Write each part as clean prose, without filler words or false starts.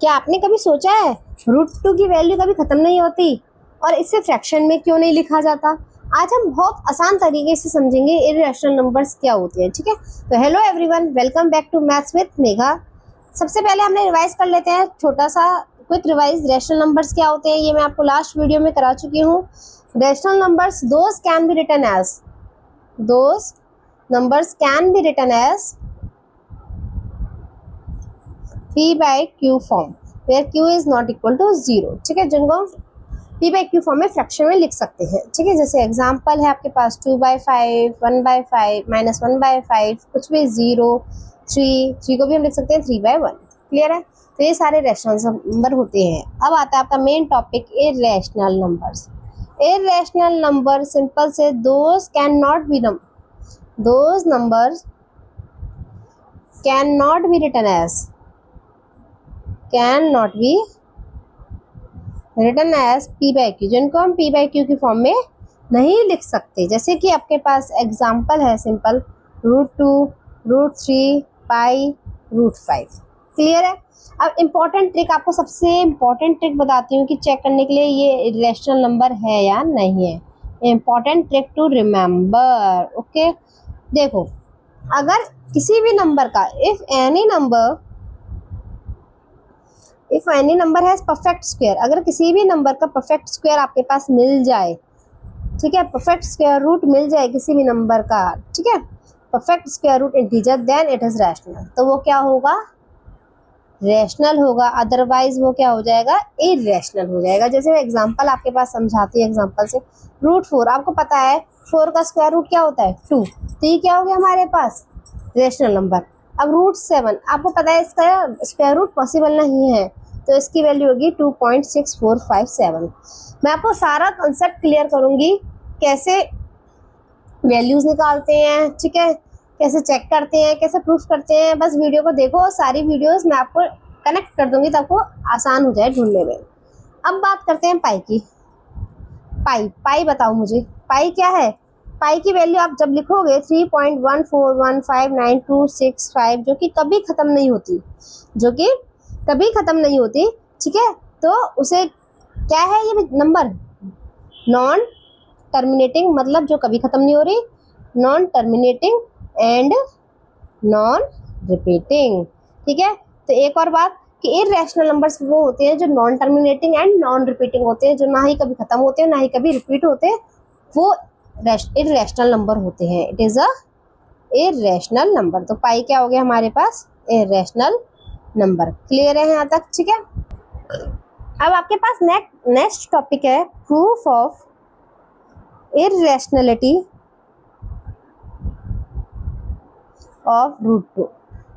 क्या आपने कभी सोचा है √2 की वैल्यू कभी खत्म नहीं होती और इसे फ्रैक्शन में क्यों नहीं लिखा जाता? आज हम बहुत आसान तरीके से समझेंगे इर्रेशनल नंबर्स क्या होते हैं। ठीक है, तो hello everyone, welcome back to maths with Megha. सबसे पहले हमने रिवाइज कर लेते हैं, छोटा सा क्विक रिवाइज। रैशनल नंबर्स क्या होते हैं ये मैं आपको लास्ट वीडियो में करा चुकी हूँ। Rational numbers those can be written as P by Q form where Q is not equal to 0। ठीक है, जिनको हम P by Q फॉर्म में फ्रैक्शन में लिख सकते हैं। ठीक है, जैसे एग्जांपल है आपके पास 2/5, 1/5, -1/5, कुछ भी 0, 3 को भी हम लिख सकते हैं 3/1। क्लियर है? तो ये सारे रैशनल नंबर होते हैं। अब आता है आपका main topic, irrational numbers. Irrational number simple से those numbers can not be written as P by Q, जिनको हम P by Q की फॉर्म में नहीं लिख सकते। जैसे कि आपके पास एग्जांपल है सिंपल √2, √3, पाई, √5। क्लियर है? अब इम्पोर्टेंट ट्रिक, आपको सबसे इम्पोर्टेंट ट्रिक बताती हूँ कि चेक करने के लिए ये इर्रेशनल नंबर है या नहीं है। Important trick to remember. Okay, देखो, अगर किसी भी नंबर का if any number has perfect square, अगर किसी भी नंबर का परफेक्ट स्क्वायर आपके पास मिल जाए, ठीक है, परफेक्ट स्क्वायर रूट मिल जाए किसी भी नंबर का, ठीक है, perfect square root integer, then it is rational. तो वो क्या होगा? रैशनल होगा। अदरवाइज वो क्या हो जाएगा? इर्रेशनल हो जाएगा। जैसे मैं एग्जांपल आपके पास समझाती हूँ, एग्जांपल से √4, आपको पता है 4 का स्क्वायर रूट क्या होता है? 2। तो ये क्या हो गया हमारे पास? Rational number. अब √7, आपको पता है इसका स्क्वायर रूट पॉसिबल नहीं है, तो इसकी वैल्यू होगी 2.6457। मैं आपको सारा कंसेप्ट क्लियर करूंगी, कैसे वैल्यूज निकालते हैं, ठीक है, कैसे चेक करते हैं, कैसे प्रूफ करते हैं। बस वीडियो को देखो और सारी वीडियोस मैं आपको कनेक्ट कर दूंगी, तो आपको आसान हो जाए ढूंढने में। अब बात करते हैं पाई की। पाई बताओ मुझे, पाई क्या है? पाई की वैल्यू आप जब लिखोगे 3.1415925, जो कि कभी खत्म नहीं होती, ठीक है, तो उसे क्या है ये नंबर? नॉन टर्मिनेटिंग, मतलब जो कभी खत्म नहीं हो रही, non terminating and non repeating. ठीक है, तो एक और बात कि इर्रेशनल नंबर्स वो होते हैं जो non terminating and non repeating होते हैं, जो ना ही कभी खत्म होते हैं ना ही कभी रिपीट होते हैं, वो इर्रेशनल नंबर होते हैं। It is a irrational number. तो पाई क्या हो गया हमारे पास? Irrational number. क्लियर है यहाँ तक? ठीक है, अब आपके पास नेक्स्ट टॉपिक है प्रूफ ऑफ इर्रेशनलिटी ऑफ √2।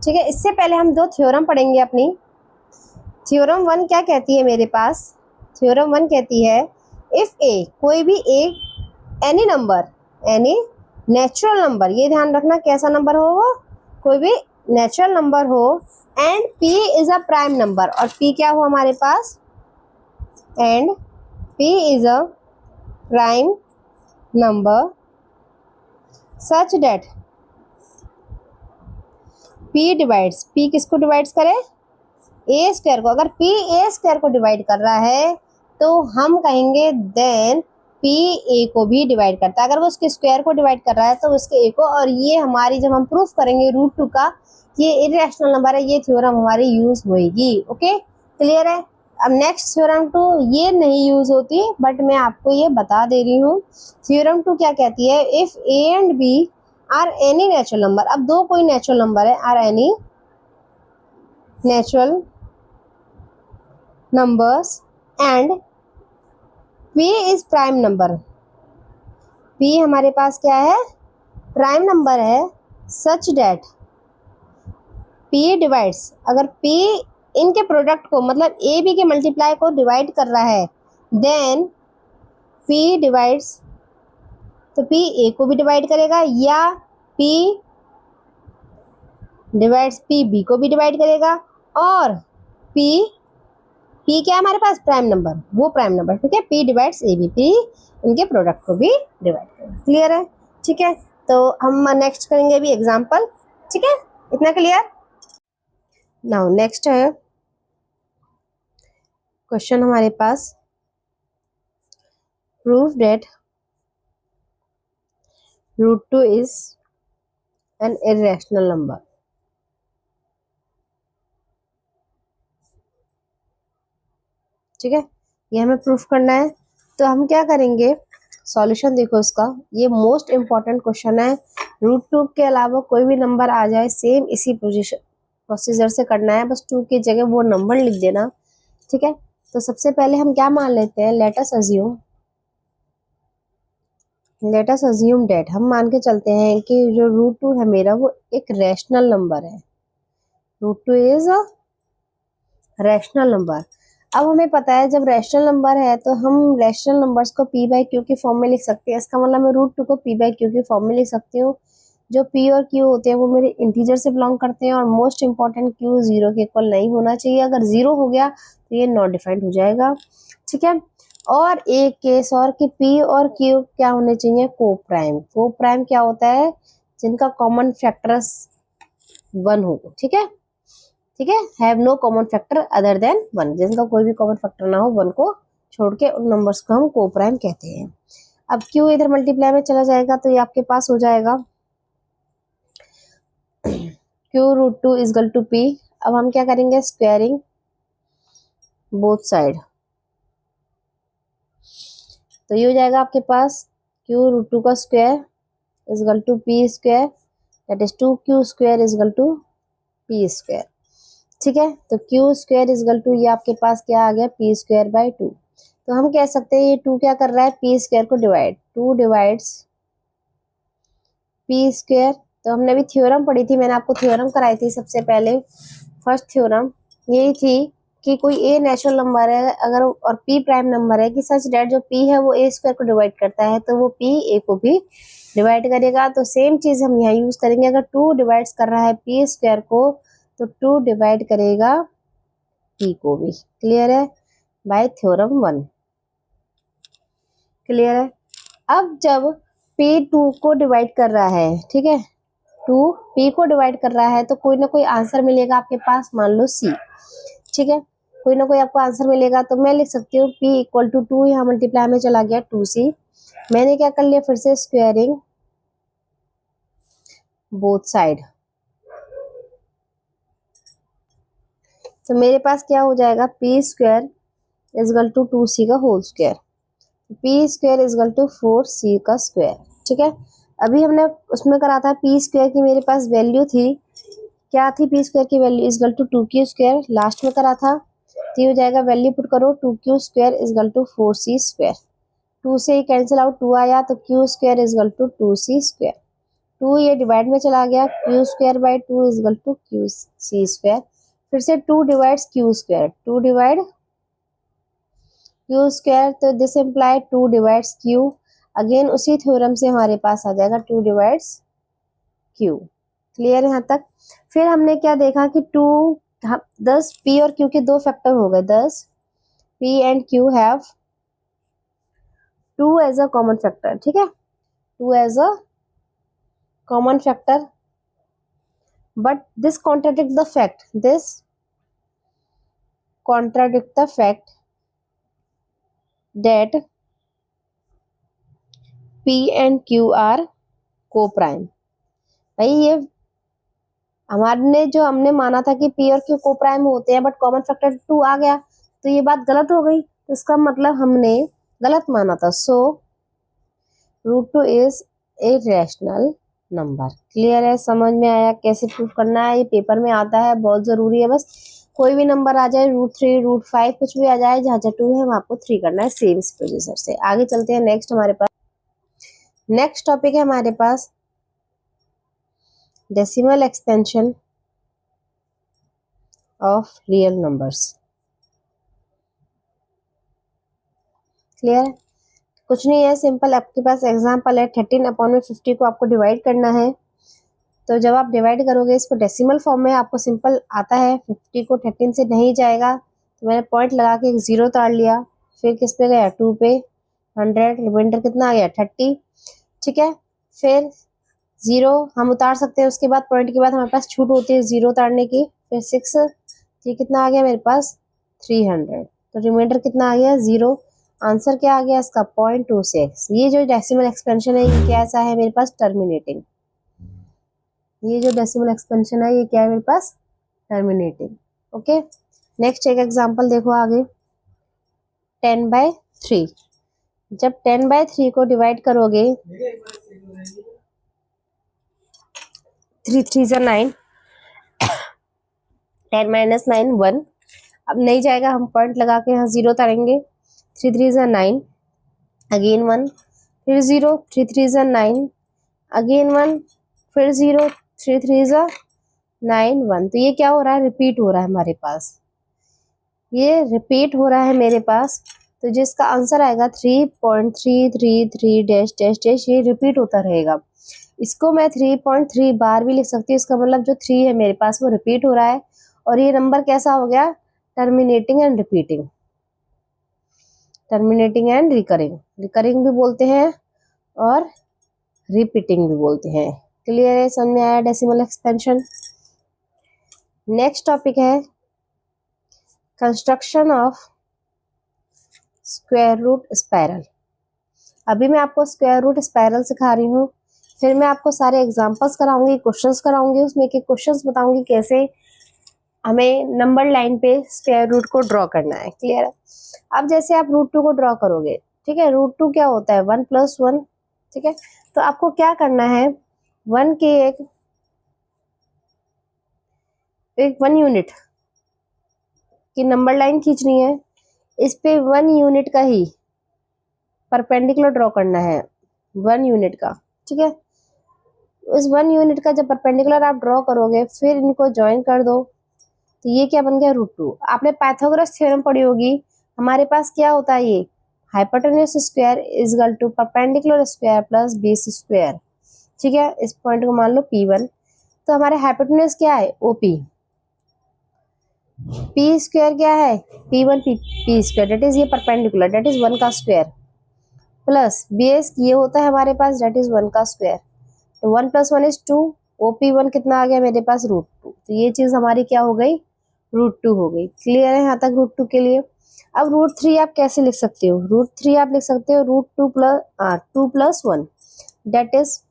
ठीक है, इससे पहले हम 2 थ्योरम पढ़ेंगे अपनी। थ्योरम 1 क्या कहती है मेरे पास? थ्योरम 1 कहती है इफ ए, कोई भी एनी नेचुरल नंबर, ये ध्यान रखना कैसा नंबर हो वो, कोई भी नेचुरल नंबर हो, and P is a prime number, और P क्या हो हमारे पास? And P is a prime number such that P divides, P किसको डिवाइड्स करे? A स्क्वायर को। अगर P A स्क्वायर को डिवाइड कर रहा है तो हम कहेंगे देन P A को भी डिवाइड करता है। अगर वो उसके स्क्वायर को डिवाइड कर रहा है तो उसके A को, और ये हमारी जब हम प्रूफ करेंगे √2 का ये इर्रेशनल नंबर है, ये थ्योरम हमारी यूज होगी। ओके, क्लियर है? अब नेक्स्ट थ्योरम 2 ये नहीं यूज होती, बट मैं आपको ये बता दे रही हूँ। थ्योरम 2 क्या कहती है? If A and B are any natural number, अब 2 कोई नेचुरल नंबर है, are any natural numbers and P is prime number, P हमारे पास क्या है? प्राइम नंबर है, सच डेट P डिवाइड्स, अगर P इनके प्रोडक्ट को, मतलब A B के मल्टीप्लाई को डिवाइड कर रहा है, देन P डिवाइड्स, तो P A को भी डिवाइड करेगा, या P डिवाइड्स P B को भी डिवाइड करेगा, और P क्या है हमारे पास? प्राइम नंबर, वो प्राइम नंबर, ठीक है, P divides A B, P इनके प्रोडक्ट को भी डिवाइड करेगा। क्लियर है? ठीक है, तो हम नेक्स्ट करेंगे अभी एग्जांपल। ठीक है, इतना क्लियर? नाउ नेक्स्ट है क्वेश्चन हमारे पास, proof that √2 is an irrational number. ठीक है, ये हमें प्रूफ करना है। तो हम क्या करेंगे, सॉल्यूशन देखो इसका, ये मोस्ट इंपॉर्टेंट क्वेश्चन है। √2 के अलावा कोई भी नंबर आ जाए सेम इसी प्रोसीजर से करना है, बस 2 की जगह वो नंबर लिख देना। ठीक है, तो सबसे पहले हम क्या मान लेते हैं, लेट अस अज्यूम डेट, हम मान के चलते हैं कि जो √2 है मेरा वो एक रैशनल नंबर है। √2 इज अ रैशनल नंबर। अब हमें पता है जब रैशनल नंबर है तो हम रैशनल नंबर्स को p/q की फॉर्म में लिख सकते हैं। इसका मतलब मैं √2 को p/q की फॉर्म में लिख सकती हूँ। जो p और q होते हैं वो मेरे इंटीजर से बिलोंग करते हैं, और मोस्ट इंपॉर्टेंट q 0 के इक्वल नहीं होना चाहिए। अगर 0 हो गया तो ये नॉट डिफाइंड हो जाएगा। ठीक है, और एक केस और कि p और q क्या होने चाहिए, को प्राइम। को प्राइम क्या होता है, जिनका कॉमन फैक्टर्स 1 हो। ठीक है, ठीक है, have no common factor other than 1, जिनका कोई भी कॉमन फैक्टर ना हो 1 को छोड़ के, उन नंबर्स को हम को प्राइम कहते हैं। अब क्यू इधर मल्टीप्लाई में चला जाएगा तो ये आपके पास हो जाएगा q√2 is equal to p। अब हम क्या करेंगे, स्क्वायरिंग बोथ साइड, तो ये हो जाएगा आपके पास q√2 का square is equal to p square, that is 2q square is equal to p square. ठीक है, तो q square is equal to ये आपके पास क्या आ गया, p स्क्वायर बाई 2। तो हम कह सकते हैं ये 2 क्या कर रहा है, p स्क्वायर को डिवाइड, 2 डिवाइड्स p स्क्वायर। तो हमने अभी थ्योरम पढ़ी थी, मैंने आपको थ्योरम कराई थी सबसे पहले। फर्स्ट थ्योरम यही थी कि कोई a नेचुरल नंबर है अगर और p प्राइम नंबर है कि सच डेट जो p है वो a स्क्वायर को डिवाइड करता है, तो वो p a को भी डिवाइड करेगा। तो सेम चीज हम यहाँ यूज करेंगे, अगर 2 डिवाइड्स कर रहा है p स्क्वायर को तो 2 डिवाइड करेगा p को भी। क्लियर है, बाय थ्योरम 1। क्लियर है। अब जब p 2 को डिवाइड कर रहा है, ठीक है, 2 p को डिवाइड कर रहा है तो कोई ना कोई आंसर मिलेगा आपके पास, मान लो c। ठीक है, कोई ना कोई आपको आंसर मिलेगा, तो मैं लिख सकती हूँ p इक्वल टू 2, यहाँ मल्टीप्लाई में चला गया 2c। मैंने क्या कर लिया, फिर से स्क्वायरिंग बोथ साइड, तो मेरे पास क्या हो जाएगा, p square is equal to 2c का whole square, p square is equal to 4c का स्क्वायर। ठीक है, अभी हमने उसमें करा था p स्क्वायर की मेरे पास वैल्यू थी, क्या थी, p स्क्वायर की value is equal to 2q square, last में करा था। तो ये हो जाएगा, वैल्यू पुट करो, 2q square is equal to 4c square. 2 से कैंसिल आउट 2 आया तो q square is equal to 2c square. 2 ये डिवाइड में चला गया, q square by 2 is equal to qc square. फिर से 2 divides q square, 2 divide q square, तो this imply 2 divides q। Again उसी थ्योरम से हमारे पास आ जाएगा 2 डिवाइड्स q। क्लियर है यहाँ तक। फिर हमने क्या देखा कि 10 p और q के 2 फैक्टर हो गए, 10 p and q have 2 as a common factor. ठीक है, 2 as a common factor, but this contradict the fact, that p and q are co-prime। भाई ये हमने माना था कि p और q को प्राइम होते हैं, बट कॉमन फैक्टर 2 आ गया तो ये बात गलत हो गई, तो इसका मतलब हमने गलत माना था। सो √2 is a rational number. Clear है, समझ में आया कैसे प्रूफ करना है, ये पेपर में आता है, बहुत जरूरी है। बस कोई भी नंबर आ जाए, √3 √5 कुछ भी आ जाए, जहाँ 2 है वहां आपको 3 करना है, सेम इस प्रोसीजर से। आगे चलते हैं, नेक्स्ट हमारे पास नेक्स्ट टॉपिक है हमारे पास decimal expansion of real numbers. Clear, कुछ नहीं है, सिंपल आपके पास एग्जांपल है, 13/50 को आपको डिवाइड करना है। तो जब आप डिवाइड करोगे इसको डेसिमल फॉर्म में, आपको सिंपल आता है, 50 को 13 से नहीं जाएगा, तो मैंने पॉइंट लगा के एक 0 उतार लिया, फिर किस पे गया, 2 पे, 100, रिमाइंडर कितना आ गया, 30। ठीक है, फिर 0 हम उतार सकते हैं, उसके बाद पॉइंट के बाद हमारे पास छूट होती है 0 उतारने की, फिर 6, ये कितना आ गया मेरे पास, 300। तो रिमाइंडर कितना आ गया 0। आंसर क्या आ गया इसका 0.26। ये जो डेसिमल एक्सपेंशन है ये कैसा है मेरे पास टर्मिनेटिंग। ये जो डेसिमल एक्सपेंशन है ये क्या है मेरे पास टर्मिनेटिंग। ओके नेक्स्ट एक एग्जांपल देखो आगे 10/3। जब 10/3 को डिवाइड करोगे 3 3 9 10 - 9 1। अब नहीं जाएगा हम पॉइंट लगा के यहाँ 0 उतारेंगे 3 3 9 अगेन 1 फिर 0 3 3 9 अगेन 1 फिर 0 3 3 9 1। तो ये क्या हो रहा है रिपीट हो रहा है हमारे पास, ये रिपीट हो रहा है मेरे पास। तो जिसका आंसर आएगा 3.333 डैश डैश डैश ये रिपीट होता रहेगा। इसको मैं 3.3 बार भी लिख सकती हूँ। इसका मतलब जो 3 है मेरे पास वो रिपीट हो रहा है और ये नंबर कैसा हो गया terminating and repeating. Terminating and recurring, recurring भी बोलते हैं और रिपीटिंग भी बोलते हैं। क्लियर है, समझ में आया डेसिमल एक्सपेंशन। नेक्स्ट टॉपिक है construction of square root spiral. अभी मैं आपको स्क्वायर रूट स्पाइरल सिखा रही हूँ, फिर मैं आपको सारे एग्जांपल्स कराऊंगी, क्वेश्चंस कराऊंगी, उसमें के क्वेश्चंस बताऊंगी कैसे हमें नंबर लाइन पे स्क्वायर रूट को ड्रॉ करना है। क्लियर है। अब जैसे आप √2 को ड्रॉ करोगे, ठीक है, √2 क्या होता है 1 + 1, ठीक है। तो आपको क्या करना है 1 के एक 1 यूनिट की नंबर लाइन खींचनी है, इस पे 1 यूनिट का ही परपेंडिकुलर ड्रॉ करना है 1 यूनिट का, ठीक है। उस 1 यूनिट का जब परपेंडिकुलर आप ड्रॉ करोगे फिर इनको ज्वाइन कर दो, तो ये क्या बन गया √2। आपने पाइथागोरस थ्योरम पढ़ी होगी, हमारे पास क्या होता है ये hypotenuse square is equal to perpendicular square plus base square, ठीक है। इस पॉइंट को मान लो P1, तो हमारे हाइपोटेन्यूज क्या है OP, P स्क्वायर क्या है P1 P square that is ये परपेंडिकुलर डेट इज 1 का स्क्वायर प्लस बेस ये होता है हमारे पास डेट इज 1 का स्क्वायर। तो 1 + 1 = 2, OP1 कितना आ गया मेरे पास √2। तो ये चीज हमारी क्या हो गई √2 हो गई। क्लियर है यहाँ तक √2 के लिए। अब √3 आप कैसे लिख सकते हो, √3 आप लिख सकते हो 2 + 1 डेट इज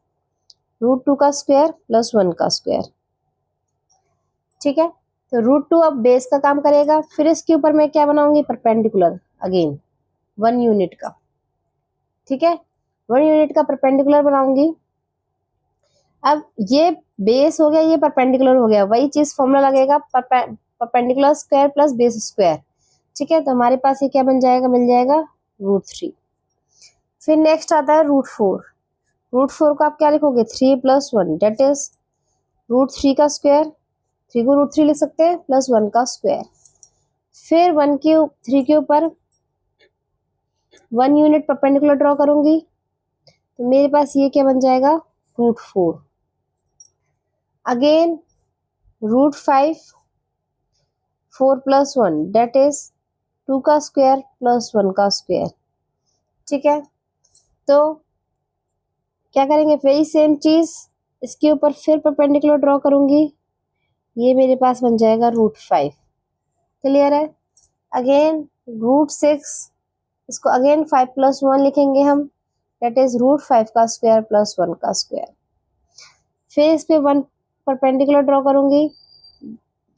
√2 का स्क्वायर प्लस 1 का स्क्वायर, ठीक है। तो √2 अब बेस का काम करेगा, फिर इसके ऊपर मैं क्या बनाऊंगी परपेंडिकुलर अगेन 1 यूनिट का, ठीक है, 1 यूनिट का परपेंडिकुलर बनाऊंगी। अब ये बेस हो गया, ये परपेंडिकुलर हो गया, वही चीज फॉर्मूला लगेगा perpendicular square plus base square, ठीक है। तो हमारे पास ये क्या बन जाएगा मिल जाएगा √3। फिर नेक्स्ट आता है √4। √4 को आप क्या लिखोगे 3 + 1 डेट इज √3 का स्क्वायर, 3 को √3 लिख सकते हैं प्लस 1 का स्क्वायर। फिर 3 के ऊपर 1 यूनिट परपेंडिकुलर ड्रॉ करूंगी, तो मेरे पास ये क्या बन जाएगा √4। अगेन √5 4 + 1 डेट इज 2 का स्क्वायर प्लस 1 का स्क्वायर, ठीक है। तो क्या करेंगे वही सेम चीज इसके ऊपर फिर परपेंडिकुलर ड्रॉ करूंगी, ये मेरे पास बन जाएगा √5। क्लियर है। अगेन √6, इसको अगेन 5 + 1 लिखेंगे हम डेट इज √5 का स्क्वायर प्लस 1 का स्क्वायर। फिर इस पे 1 परपेंडिकुलर ड्रॉ करूंगी,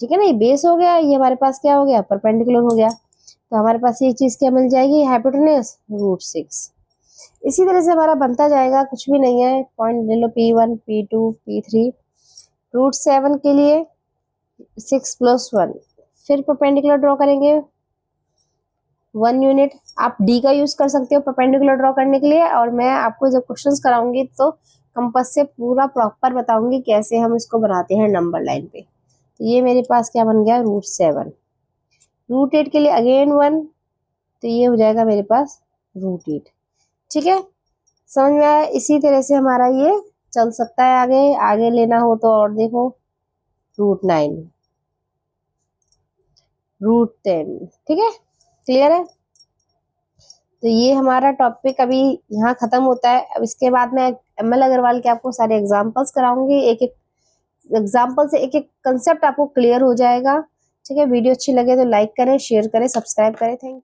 ठीक है ना, ये बेस हो गया, ये हमारे पास क्या हो गया परपेंडिकुलर हो गया। तो हमारे पास ये चीज क्या मिल जाएगी हाइपोटेन्यूज √6। इसी तरह से हमारा बनता जाएगा, कुछ भी नहीं है, पॉइंट ले लो P1 P2 P3। √7 के लिए 6 + 1 फिर परपेंडिकुलर ड्रॉ करेंगे 1 यूनिट। आप D का यूज कर सकते हो परपेंडिकुलर ड्रॉ करने के लिए, और मैं आपको जब क्वेश्चंस कराऊंगी तो कंपास से पूरा प्रॉपर बताऊंगी कैसे हम इसको बनाते हैं नंबर लाइन पे। तो ये मेरे पास क्या बन गया √7। √8 के लिए अगेन 1, तो ये हो जाएगा मेरे पास √8, ठीक है। समझ में आया। इसी तरह से हमारा ये चल सकता है, आगे आगे लेना हो तो और देखो √9 √10, ठीक है। क्लियर है। तो ये हमारा टॉपिक अभी यहाँ खत्म होता है। अब इसके बाद मैं ML अग्रवाल के आपको सारे एग्जांपल्स कराऊंगी, एक एक एग्जाम्पल से एक एक कंसेप्ट आपको क्लियर हो जाएगा ठीक है, वीडियो अच्छी लगे तो लाइक करें, शेयर करें, सब्सक्राइब करें। Thank you.